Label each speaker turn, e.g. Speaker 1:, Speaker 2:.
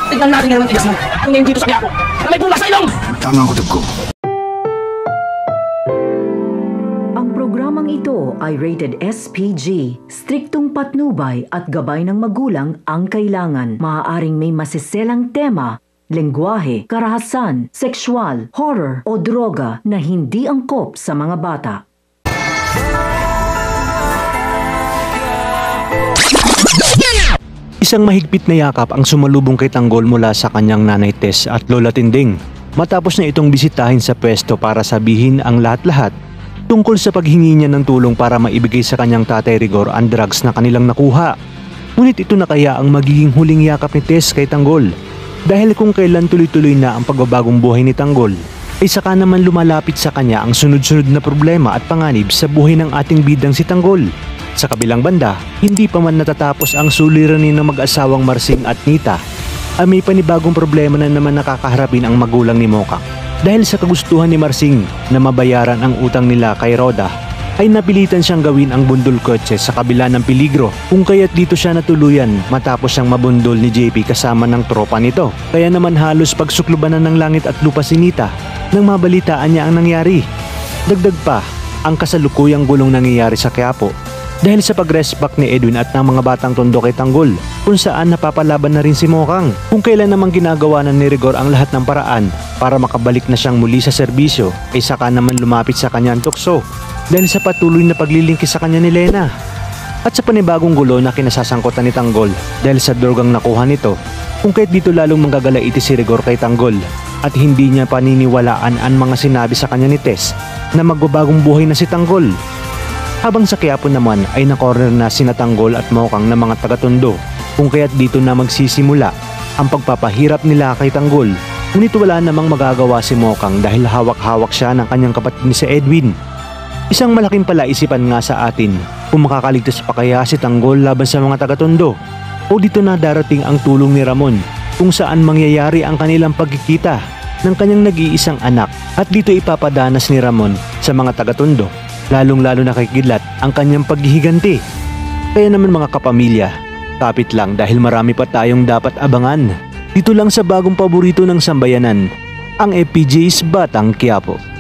Speaker 1: Tignan natin ngayon ang tigas mo. Ang ngayon dito sa Quiapo. Na may bulas sa ilong!
Speaker 2: Tama ang kutob ko.
Speaker 3: Ang programang ito ay rated SPG. Striktong patnubay at gabay ng magulang ang kailangan. Maaaring may masiselang tema, lengguwahe, karahasan, sexual, horror o droga na hindi angkop sa mga bata.
Speaker 4: Isang mahigpit na yakap ang sumalubong kay Tanggol mula sa kanyang nanay Tess at Lola Tinding matapos na itong bisitahin sa pwesto para sabihin ang lahat-lahat tungkol sa paghingi niya ng tulong para maibigay sa kanyang tatay Rigor ang drugs na kanilang nakuha. Ngunit ito na kaya ang magiging huling yakap ni Tess kay Tanggol dahil kung kailan tuloy-tuloy na ang pagbabagong buhay ni Tanggol ay saka naman lumalapit sa kanya ang sunod-sunod na problema at panganib sa buhay ng ating bidang si Tanggol. Sa kabilang banda, hindi pa man natatapos ang suliranin ng mag-asawang Marsing at Nita ay may panibagong problema na naman nakakaharapin ang magulang ni Mokang. Dahil sa kagustuhan ni Marsing na mabayaran ang utang nila kay Roda, ay napilitan siyang gawin ang bundol kotse sa kabila ng peligro kung kaya't dito siya natuluyan matapos siyang mabundol ni JP kasama ng tropa nito. Kaya naman halos pagsuklubanan ng langit at lupa si Nita nang mabalitaan niya ang nangyari. Dagdag pa ang kasalukuyang gulong nangyayari sa Quiapo dahil sa pag-respect ni Edwin at ng mga batang tondo kay Tanggol kung saan napapalaban na rin si Mokang. Kung kailan namang ginagawa na ni Rigor ang lahat ng paraan para makabalik na siyang muli sa serbisyo ay saka naman lumapit sa kanyang tukso dahil sa patuloy na paglilingkis sa kanya ni Lena. At sa panibagong gulo na kinasasangkutan ni Tanggol dahil sa drogang nakuha nito kung kahit dito lalong manggagalaiti si Rigor kay Tanggol at hindi niya paniniwalaan ang mga sinabi sa kanya ni Tess na magbabagong buhay na si Tanggol. Habang sa Quiapo naman ay nakorner na sina Tanggol at Mokang na mga taga-tondo kung kaya't dito na magsisimula ang pagpapahirap nila kay Tanggol. Ngunit wala namang magagawa si Mokang dahil hawak-hawak siya ng kanyang kapatid ni si Edwin. Isang malaking palaisipan nga sa atin kung makakaligtas pa kaya si Tanggol laban sa mga taga-tondo o dito na darating ang tulong ni Ramon kung saan mangyayari ang kanilang pagkikita ng kanyang nag-iisang anak at dito ipapadanas ni Ramon sa mga taga-tondo lalong-lalo na kay Kidlat ang kanyang paghihiganti. Kaya naman mga kapamilya, kapit lang dahil marami pa tayong dapat abangan. Dito lang sa bagong paborito ng sambayanan, ang FPJ's Batang Quiapo.